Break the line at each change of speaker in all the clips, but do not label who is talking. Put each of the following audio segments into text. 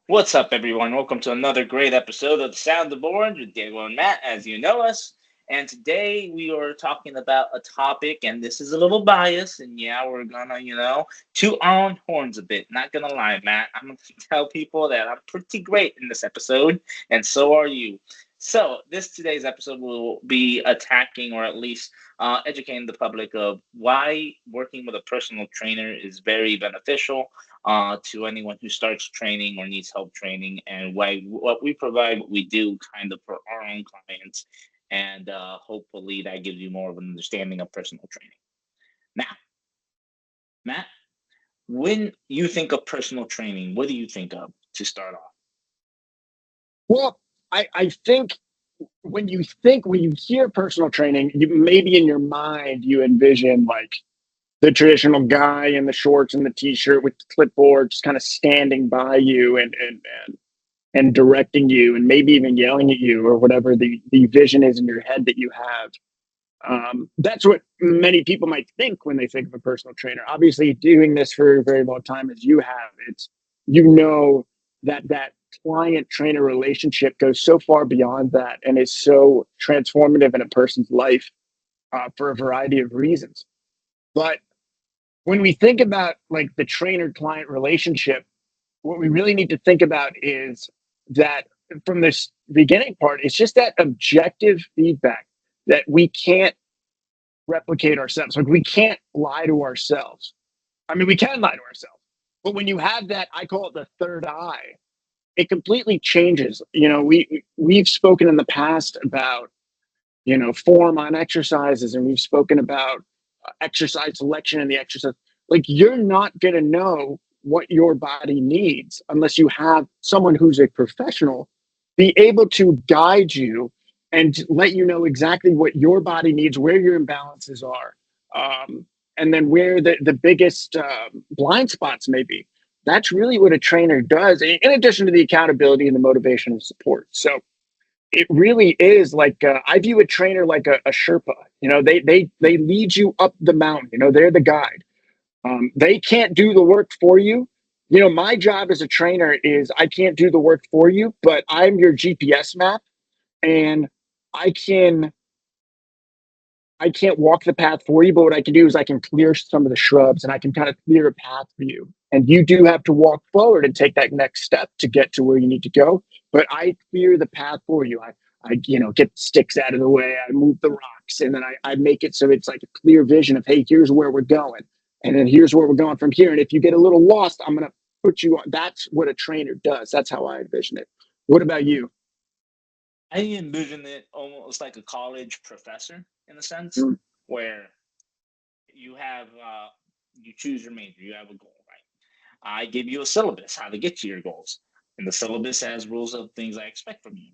What's up, everyone? Welcome to another great episode of the Sound of Board with Diego and Matt, as you know us. And today we are talking about a topic, and this is a little biased, and yeah, we're gonna, toot our own horns a bit. Not gonna lie, Matt. I'm gonna tell people that I'm pretty great in this episode, and so are you. So, this today's episode will be attacking, or at least educating the public of why working with a personal trainer is very beneficial to anyone who starts training or needs help training, and why what we provide, what we do, kind of for our own clients, and hopefully that gives you more of an understanding of personal training. Now, Matt, when you think of personal training, what do you think of to start off?
Well, I think when you hear personal training, you maybe in your mind you envision like the traditional guy in the shorts and the t-shirt with the clipboard just kind of standing by you and directing you and maybe even yelling at you or whatever the vision is in your head that you have. That's what many people might think when they think of a personal trainer. Obviously, doing this for a very long time as you have, it's you know that client trainer relationship goes so far beyond that and is so transformative in a person's life for a variety of reasons. But when we think about like the trainer client relationship, what we really need to think about is that from this beginning part, it's just that objective feedback that we can't replicate ourselves. Like we can't lie to ourselves. I mean, we can lie to ourselves, but when you have that, I call it the third eye. It completely changes. We've spoken in the past about form on exercises, and we've spoken about exercise selection and the exercise. Like you're not gonna know what your body needs unless you have someone who's a professional be able to guide you and let you know exactly what your body needs, where your imbalances are, and then where the biggest blind spots may be. That's really what a trainer does, in addition to the accountability and the motivation and support. So it really is like I view a trainer like a Sherpa. They lead you up the mountain. They're the guide. They can't do the work for you. My job as a trainer is I can't do the work for you, but I'm your GPS map, and I can I can't walk the path for you, but what I can do is I can clear some of the shrubs and I can kind of clear a path for you. And you do have to walk forward and take that next step to get to where you need to go. But I clear the path for you. I get sticks out of the way. I move the rocks, and then I make it so it's like a clear vision of, hey, here's where we're going. And then here's where we're going from here. And if you get a little lost, I'm going to put you on. That's what a trainer does. That's how I envision it. What about you?
I envision it almost like a college professor in a sense,
Mm.
where you have you choose your major, you have a goal, right? I give you a syllabus how to get to your goals, and the syllabus has rules of things I expect from you.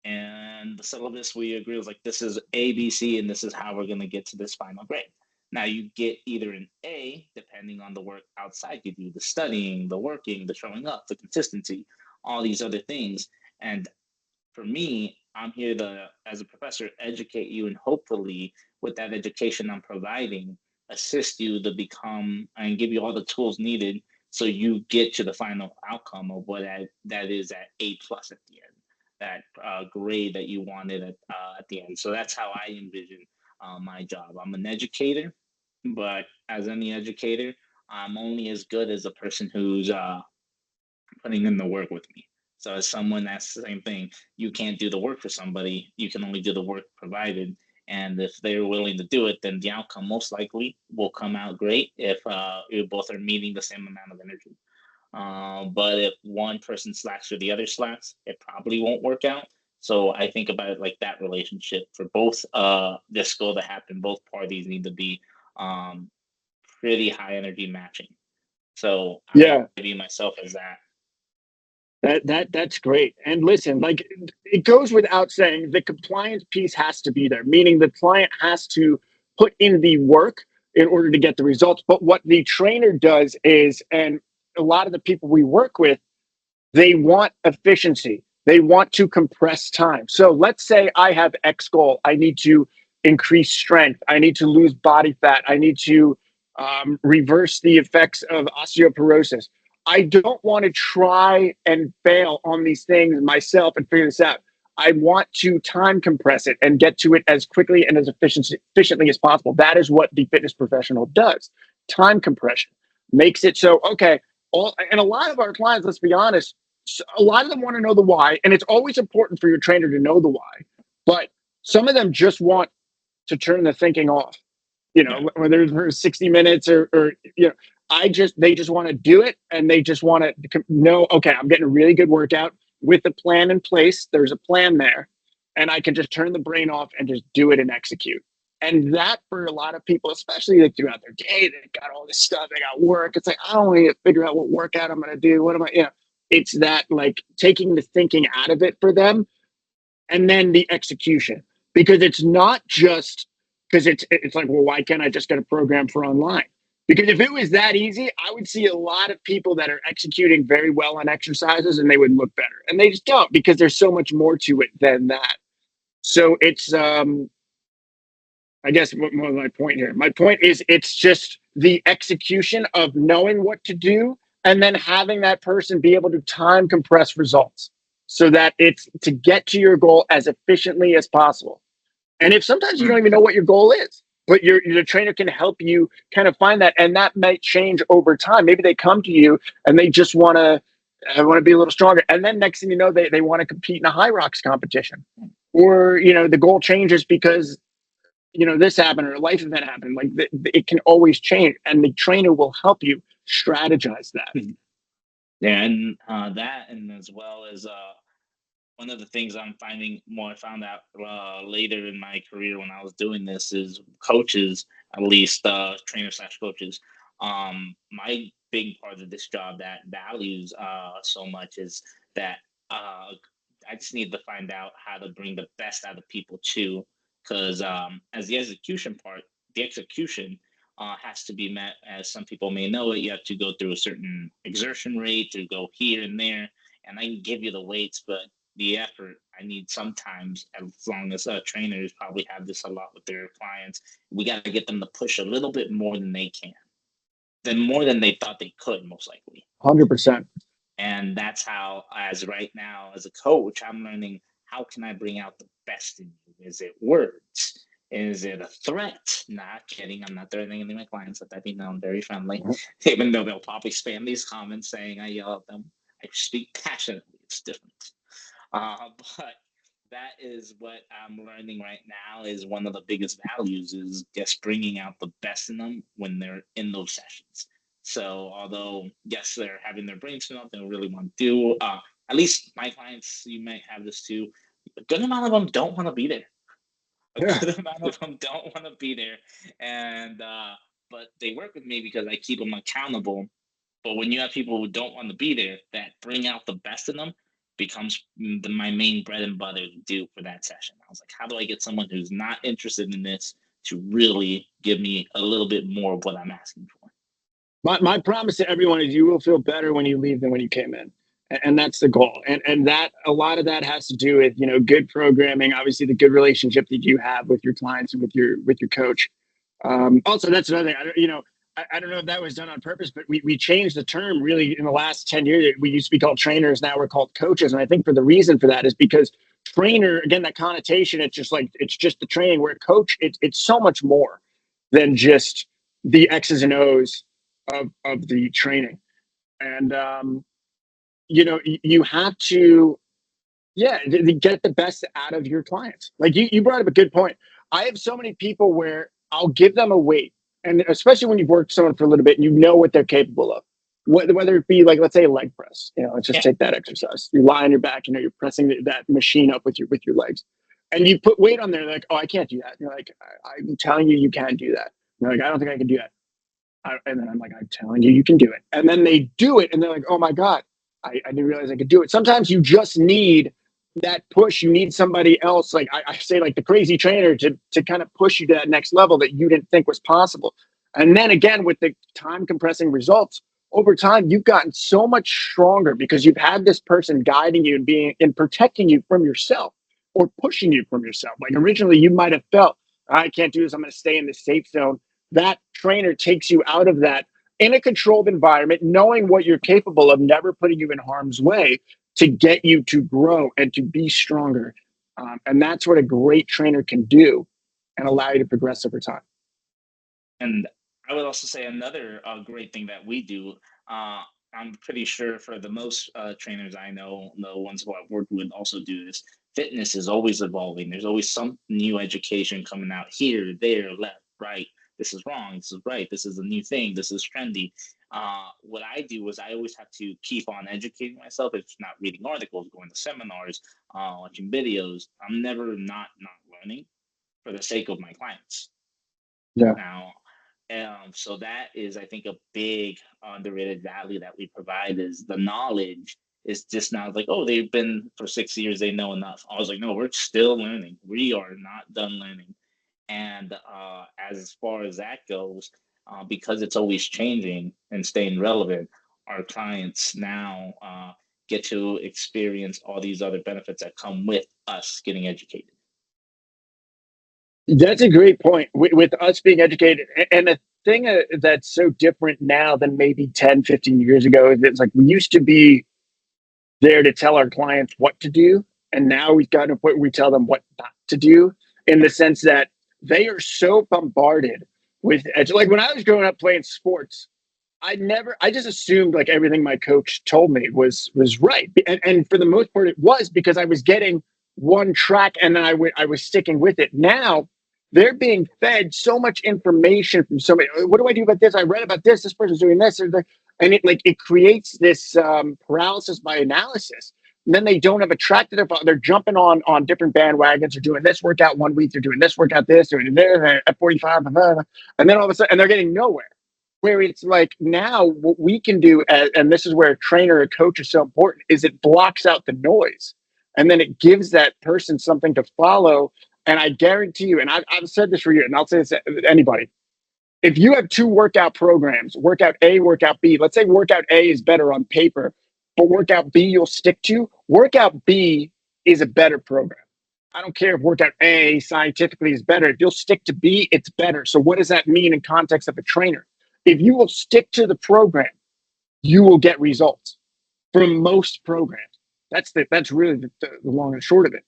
And the syllabus we agree is like this is A, B, C, and this is how we're gonna get to this final grade. Now you get either an A depending on the work outside you do, the studying, the working, the showing up, the consistency, all these other things. And for me, I'm here to, as a professor, educate you, and hopefully, with that education I'm providing, assist you to become and give you all the tools needed so you get to the final outcome of what that is at A plus at the end, that grade that you wanted at the end. So that's how I envision my job. I'm an educator, but as any educator, I'm only as good as a person who's putting in the work with me. So as someone, that's the same thing. You can't do the work for somebody. You can only do the work provided. And if they're willing to do it, then the outcome most likely will come out great if you both are meeting the same amount of energy. But if one person slacks or the other slacks, it probably won't work out. So I think about it like that relationship for both this goal to happen. Both parties need to be um, pretty high energy matching. So I
Yeah.
view myself as that.
That's great. And listen, like it goes without saying, the compliance piece has to be there, meaning the client has to put in the work in order to get the results. But what the trainer does is, and a lot of the people we work with, they want efficiency. They want to compress time. So let's say I have X goal. I need to increase strength. I need to lose body fat. I need to reverse the effects of osteoporosis. I don't want to try and fail on these things myself and figure this out. I want to time compress it and get to it as quickly and as efficiently as possible. That is what the fitness professional does. Time compression makes it so, okay, and a lot of our clients, let's be honest, a lot of them want to know the why. And it's always important for your trainer to know the why. But some of them just want to turn the thinking off,
Yeah.
whether it's for 60 minutes or they just want to do it, and they just want to know, okay, I'm getting a really good workout with a plan in place. There's a plan there, and I can just turn the brain off and just do it and execute. And that, for a lot of people, especially like throughout their day, they got all this stuff, they got work. It's like, I don't need to figure out what workout I'm going to do. What am I, it's that, like, taking the thinking out of it for them, and then the execution, because it's not just because it's like, well, why can't I just get a program for online? Because if it was that easy, I would see a lot of people that are executing very well on exercises and they would look better, and they just don't, because there's so much more to it than that. So it's I guess what was my point here? My point is, it's just the execution of knowing what to do, and then having that person be able to time compress results so that it's to get to your goal as efficiently as possible. And if sometimes you don't even know what your goal is, but your trainer can help you kind of find that, and that might change over time. Maybe they come to you and they just want to be a little stronger, and then next thing you know, they want to compete in a high rocks competition, or the goal changes because this happened or a life event happened. Like, it can always change, and the trainer will help you strategize that.
Yeah, and that, and as well as one of the things I'm finding more, I found out later in my career when I was doing this, is coaches, at least trainers slash coaches. My big part of this job that values so much is that I just need to find out how to bring the best out of people too, because as the execution part, the execution has to be met. As some people may know it, you have to go through a certain exertion rate to go here and there, and I can give you the weights, but the effort I need sometimes, as long as trainers probably have this a lot with their clients, we got to get them to push a little bit more than they can, than more than they thought they could, most likely.
100%.
And that's how, as right now, as a coach, I'm learning, how can I bring out the best in you? Is it words? Is it a threat? Not kidding. I'm not threatening any of my clients. Let that be known. Very friendly. Even though they'll probably spam these comments saying I yell at them. I speak passionately. It's different. But that is what I'm learning right now, is one of the biggest values is just bringing out the best in them when they're in those sessions. So although yes, they're having their brains spin out, they really want to do. At least my clients, you might have this too. A good amount of them don't want to be there. A
Yeah.
good amount of them don't want to be there, and but they work with me because I keep them accountable. But when you have people who don't want to be there, that bring out the best in them, becomes my main bread and butter to do for that session. I was like, how do I get someone who's not interested in this to really give me a little bit more of what I'm asking for?
My promise to everyone is, you will feel better when you leave than when you came in. And that's the goal. And that, a lot of that has to do with, good programming, obviously the good relationship that you have with your clients and with your coach. Also, that's another thing. I don't know if that was done on purpose, but we changed the term really in the last 10 years. We used to be called trainers. Now we're called coaches. And I think for the reason for that is because trainer, again, that connotation, it's just the training, where coach, it's so much more than just the X's and O's of the training. And, you have to, yeah, get the best out of your clients. Like, you brought up a good point. I have so many people where I'll give them a weight, and especially when you've worked with someone for a little bit and you know what they're capable of, whether it be, like, let's say a leg press. Let's just
Yeah.
take that exercise. You lie on your back, you're pressing that machine up with your legs, and you put weight on there. Like, oh, I can't do that. You're like, I'm telling you, you can't do that. You're like, I don't think I can do that. And then I'm like, I'm telling you, you can do it. And then they do it, and they're like, oh my God, I didn't realize I could do it. Sometimes you just need that push. You need somebody else, like I say, like the crazy trainer, to kind of push you to that next level that you didn't think was possible. And then again, with the time compressing results, over time, you've gotten so much stronger because you've had this person guiding you and protecting you from yourself, or pushing you from yourself. Like, originally you might have felt, I can't do this, I'm going to stay in the safe zone. That trainer takes you out of that in a controlled environment, knowing what you're capable of, never putting you in harm's way to get you to grow and to be stronger. And that's what a great trainer can do and allow you to progress over time.
And I would also say another great thing that we do. Uh, I'm pretty sure for the most trainers I know, the ones who I've worked with also do this. Fitness is always evolving. There's always some new education coming out here, there, left, right. This is wrong. This is right. This is a new thing. This is trendy. What I do is I always have to keep on educating myself. If it's not reading articles, going to seminars, watching videos. I'm never not learning for the sake of my clients.
Yeah.
Now, so that is, I think, a big underrated value that we provide is the knowledge is just not like, oh, they've been for 6 years, they know enough. I was like, no, we're still learning. We are not done learning. And as far as that goes, because it's always changing and staying relevant, our clients now get to experience all these other benefits that come with us getting educated.
That's a great point. With us being educated, and the thing that's so different now than maybe 10, 15 years ago is it's like we used to be there to tell our clients what to do. And now we've gotten to a point where we tell them what not to do in the sense that they are so bombarded with like when I was growing up playing sports, I just assumed like everything my coach told me was right. And for the most part it was because I was getting one track and then I was sticking with it. Now they're being fed so much information from somebody. What do I do about this? I read about this. This person's doing this, and it creates this paralysis by analysis. And then they don't have a track to their phone. They're jumping on different bandwagons. They're doing this workout one week. They're doing this workout this. Doing this at 45, and then all of a sudden, and they're getting nowhere. Where it's like now, what we can do, and this is where a trainer, a coach is so important, is it blocks out the noise, and then it gives that person something to follow. And I guarantee you, and I've said this for years, and I'll say this to anybody: if you have two workout programs, workout A, workout B, let's say workout A is better on paper, but workout B you'll stick to, workout B is a better program. I don't care if workout A scientifically is better. If you'll stick to B, it's better. So what does that mean in context of a trainer? If you will stick to the program, you will get results from most programs. That's really the long and short of it.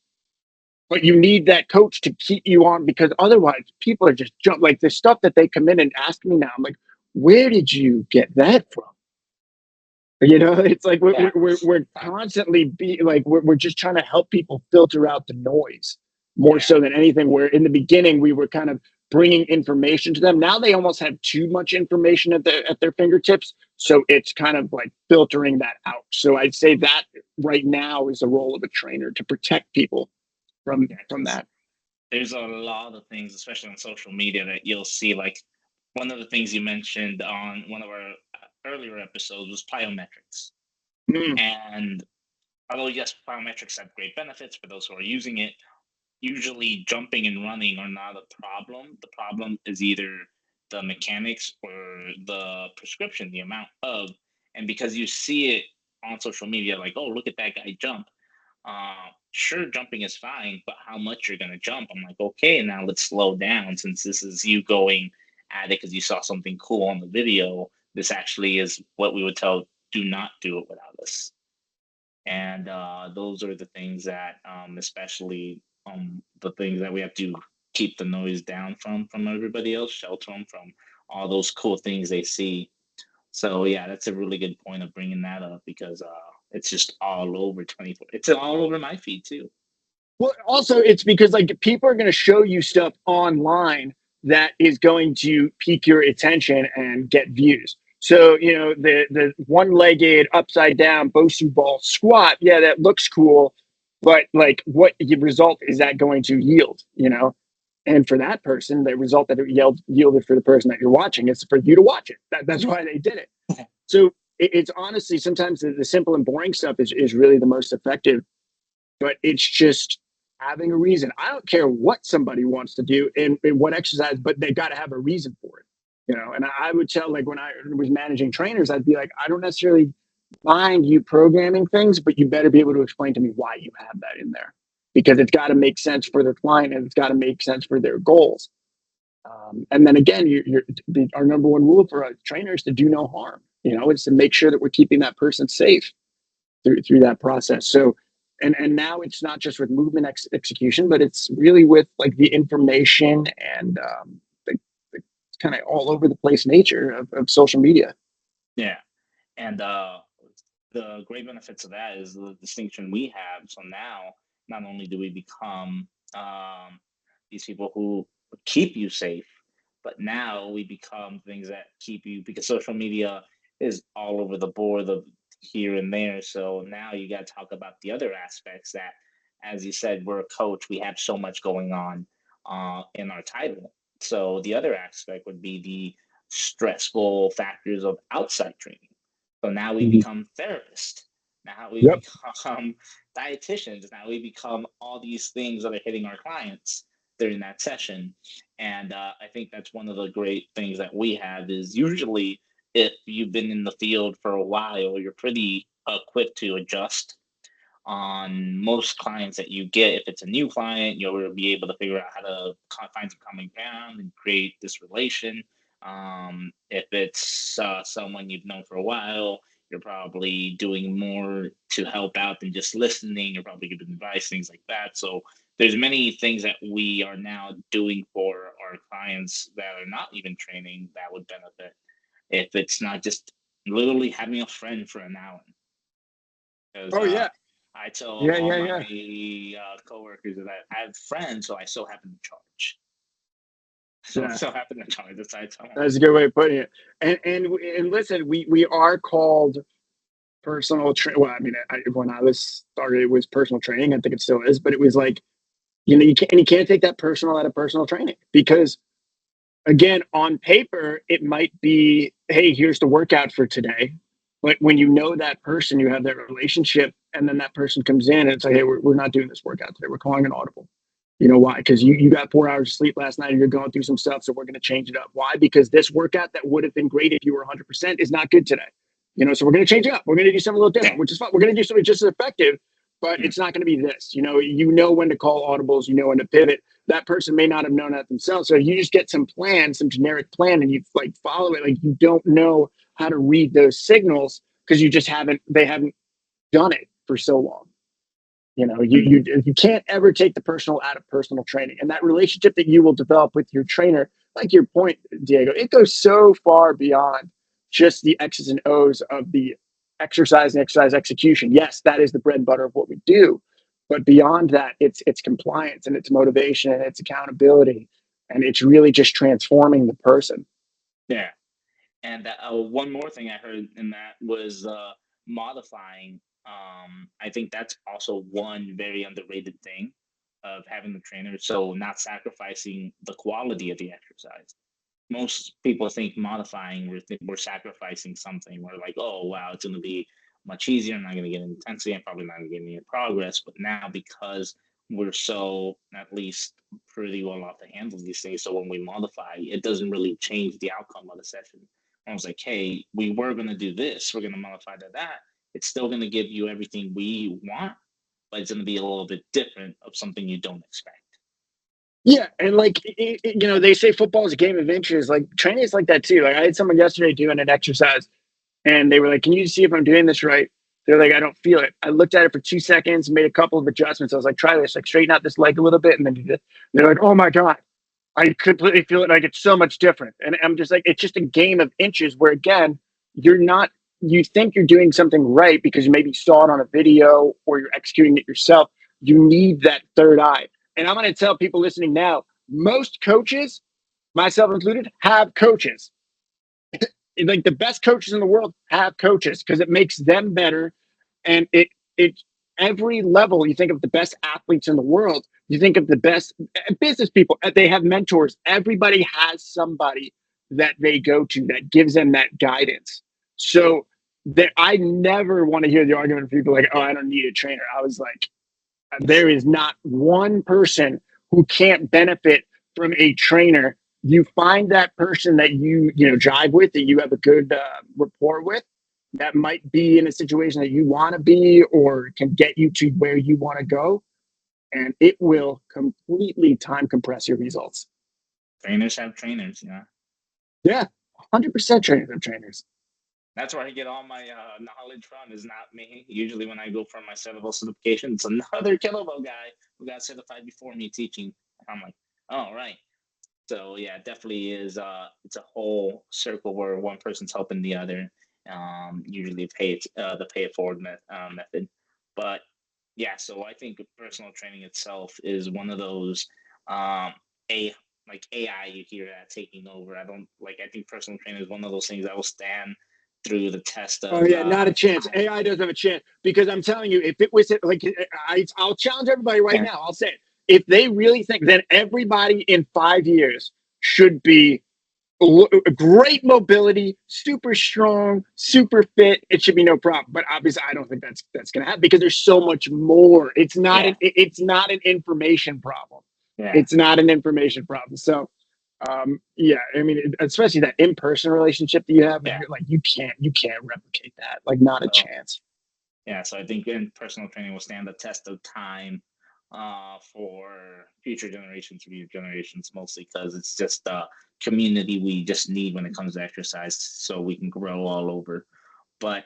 But you need that coach to keep you on because otherwise people are just jump like the stuff that they come in and ask me now. I'm like, where did you get that from? You know, it's like
Yeah.
we're constantly be like we're just trying to help people filter out the noise more
Yeah.
so than anything. Where in the beginning we were kind of bringing information to them. Now they almost have too much information at their fingertips, so it's kind of like filtering that out. So I'd say that right now is the role of a trainer to protect people
Yeah,
from
'cause
that.
there's a lot of things, especially on social media, that you'll see. Like one of the things you mentioned on one of our earlier episodes was plyometrics.
Mm,
And although, yes, plyometrics have great benefits for those who are using it, usually jumping and running are not a problem. The problem is either the mechanics or the prescription, the amount of. And because you see it on social media, like, oh, look at that guy jump. Sure, jumping is fine, but how much you're going to jump? I'm like, okay, now let's slow down since this is you going at it because you saw something cool on the video. This actually is what we would tell do not do it without us. And those are the things that, especially the things that we have to keep the noise down from everybody else, shelter them from all those cool things they see. So yeah, that's a really good point of bringing that up because it's just all over 24. It's all over my feed too.
Well, also it's because like people are going to show you stuff online that is going to pique your attention and get views. So you know the one-legged upside down Bosu ball squat, yeah, that looks cool, but like what result is that going to yield? You know, and for that person, the result that it yielded for the person that you're watching is for you to watch it. That's why they did it. So it's honestly sometimes the simple and boring stuff is really the most effective, but it's just having a reason. I don't care what somebody wants to do and what exercise, but they got to have a reason for it. You know, and I would tell like when I was managing trainers, I'd be like, I don't necessarily mind you programming things, but you better be able to explain to me why you have that in there because it's got to make sense for their client and it's got to make sense for their goals. And then again, our number one rule for a trainer is to do no harm. It's to make sure that we're keeping that person safe through that process. So, and now it's not just with movement execution, but it's really with like the information and the kind of all over the place nature of social media.
Yeah. And the great benefits of that is the distinction we have. So now, not only do we become these people who keep you safe, but now we become things that keep you, because social media is all over the board of here and there. So now you got to talk about the other aspects that, as you said, we're a coach. We have so much going on in our title. So the other aspect would be the stressful factors of outside training. So now we
Mhm.
become therapists. Now we
Yep.
become dietitians. Now we become all these things that are hitting our clients during that session. And I think that's one of the great things that we have is usually if you've been in the field for a while, you're pretty quick to adjust on most clients that you get. If it's a new client, you'll be able to figure out how to find some common ground and create this relation. If it's someone you've known for a while, you're probably doing more to help out than just listening. You're probably giving advice, things like that. So there's many things that we are now doing for our clients that are not even training that would benefit if it's not just literally having a friend for an hour. Because
Oh yeah.
I tell
Yeah.
all
Yeah.
my
Yeah.
coworkers that I have friends, so I so happen to charge. So
Yeah.
so happen to charge. That's what I tell them.
That's a good way of putting it. And listen, we are called personal train. Well, I mean, when I was started, it was personal training. I think it still is, but it was like you can't take that personal out of personal training because again, on paper, it might be, hey, here's the workout for today. But when you know that person, you have that relationship, and then that person comes in and it's like, hey, we're not doing this workout today. We're calling an audible. You know why? Because you got 4 hours of sleep last night and you're going through some stuff. So we're going to change it up. Why? Because this workout that would have been great if you were 100% is not good today. So we're going to change it up. We're going to do something a little
Yeah.
different, which is fun. We're going to do something just as effective, but
Mm.
it's not going to be this. You know when to call audibles, you know when to pivot. That person may not have known that themselves. So you just get some plan, some generic plan, and you like follow it. Like you don't know how to read those signals because they haven't done it for so long. You can't ever take the personal out of personal training. And that relationship that you will develop with your trainer, like your point, Diego, it goes so far beyond just the X's and O's of the exercise and exercise execution. Yes, that is the bread and butter of what we do. But beyond that, it's compliance and it's motivation and it's accountability. And it's really just transforming the person.
Yeah. And one more thing I heard in that was modifying. I think that's also one very underrated thing of having the trainer. So not sacrificing the quality of the exercise. Most people think modifying, we're sacrificing something. We're like, oh wow, it's going to be much easier. I'm not going to get intensity. I'm probably not going to get any progress. But now because we're so at least pretty well off to handle these things, so when we modify, it doesn't really change the outcome of the session. I was like, hey, we were going to do this. We're going to modify to that. It's still going to give you everything we want, but it's going to be a little bit different of something you don't expect.
Yeah, and like they say football is a game of inches. Like training is like that too. Like I had someone yesterday doing an exercise and they were like, "Can you see if I'm doing this right?" They're like, "I don't feel it." I looked at it for 2 seconds, made a couple of adjustments. I was like, "Try this, like straighten out this leg a little bit," and then do this. They're like, "Oh my god, I completely feel it. Like it's so much different." And I'm just like, it's just a game of inches. Where again, you're not. You think you're doing something right because you maybe saw it on a video or you're executing it yourself. You need that third eye. And I'm going to tell people listening now: most coaches, myself included, have coaches like the best coaches in the world have coaches because it makes them better and it every level you think of the best athletes in the world, you think of the best business people, they have mentors. Everybody has somebody that they go to that gives them that guidance. So that I never want to hear the argument of people like, oh, I don't need a trainer. I was like, there is not one person who can't benefit from a trainer. You find that person that you jive with, that you have a good rapport with, that might be in a situation that you want to be or can get you to where you want to go, and it will completely time compress your results.
Trainers have trainers, you know.
Yeah, 100% trainers have trainers.
That's where I get all my knowledge from. Is not me. Usually, when I go for my kettlebell certification, it's another kettlebell guy who got certified before me teaching. I'm like, oh right. So yeah, it definitely is. It's a whole circle where one person's helping the other. Usually, the pay it forward method. But yeah, so I think personal training itself is one of those um, a like AI you hear that taking over. I don't like. I think personal training is one of those things that will stand through the test
Oh
of
yeah, not a chance.
time.
AI doesn't have a chance because I'm telling you, if it was like, I'll challenge everybody right
Yeah,
now. I'll say it. If they really think that everybody in 5 years should be great mobility, super strong, super fit, it should be no problem. But obviously, I don't think that's going to happen because there's so much more.
yeah,
It's not an information problem.
yeah,
It's not an information problem. So yeah, I mean, especially that in-person relationship that you have, and
yeah.
you're like, you can't replicate that. Like, not a
So
chance.
yeah, so I think in personal training will stand the test of time for future generations mostly because it's just a community we just need when it comes to exercise so we can grow all over. But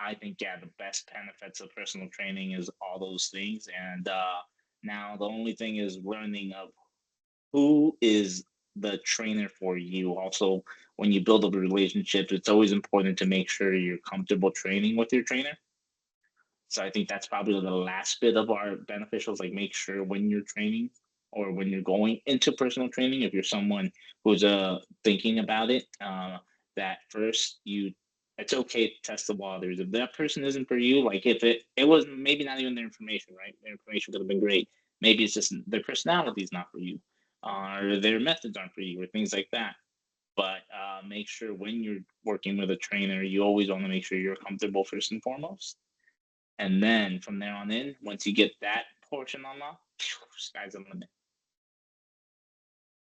I think yeah, the best benefits of personal training is all those things, and now the only thing is learning of who is the trainer for you. Also, when you build up a relationship, it's always important to make sure you're comfortable training with your trainer. So I think that's probably the last bit of our beneficials. Like make sure when you're training or when you're going into personal training, if you're someone who's thinking about it, that first you it's okay to test the waters. If that person isn't for you, like if it was maybe not even their information, right? Their information could have been great. Maybe it's just their personality is not for you, or their methods aren't for you, or things like that. But make sure when you're working with a trainer, you always want to make sure you're comfortable first and foremost, and then from there on in, once you get that portion unlocked, sky's the limit.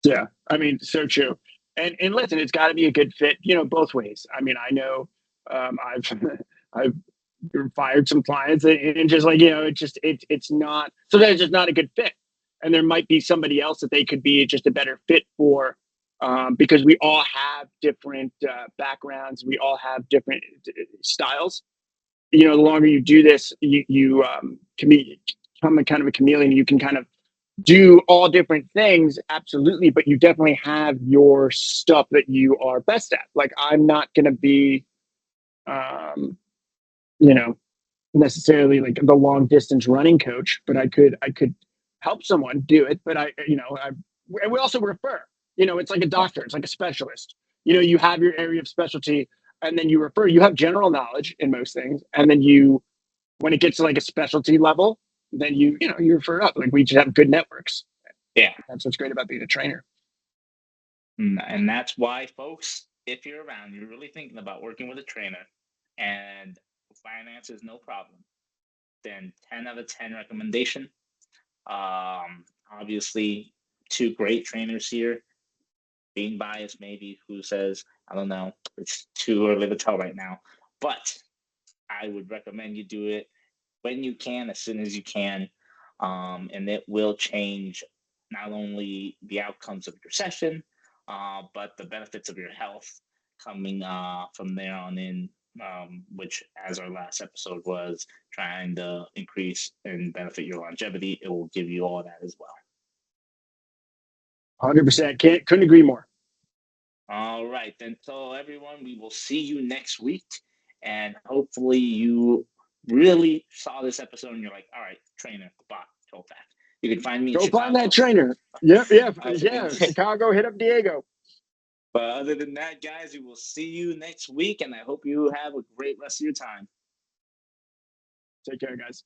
Yeah, I mean, so true. And listen, it's got to be a good fit, both ways. I mean, I know I've I've fired some clients, and just like it's not sometimes it's just not a good fit, and there might be somebody else that they could be just a better fit for, because we all have different backgrounds, we all have different styles. The longer you do this, you can become a kind of a chameleon. You can kind of do all different things, absolutely, but you definitely have your stuff that you are best at. Like, I'm not going to be, um, you know, necessarily like the long distance running coach, but I could help someone do it. But and we also refer. It's like a
Yeah,
doctor. It's like a specialist. You have your area of specialty, and then you refer. You have general knowledge in most things, and then when it gets to like a specialty level, then you refer up. Like, we just have good networks.
yeah.
That's what's great about being a trainer.
And that's why, folks, if you're around, you're really thinking about working with a trainer, and finance is no problem, then 10 out of 10 recommendation. Obviously, two great trainers here. Being biased, maybe, who says, I don't know, it's too early to tell right now. But I would recommend you do it when you can, as soon as you can, and it will change not only the outcomes of your session, but the benefits of your health coming from there on in. Which, as our last episode was trying to increase and benefit your longevity, it will give you all that as well.
100%. Couldn't agree more.
All right, then. So, everyone, we will see you next week. And hopefully, you really saw this episode and you're like, all right, trainer, bot, toe fact. You can find me in
Go find that
Chicago.
trainer. Yep, yeah,
And,
yeah. Chicago, hit up Diego.
but other than that, guys, we will see you next week. And I hope you have a great rest of your time.
Take care, guys.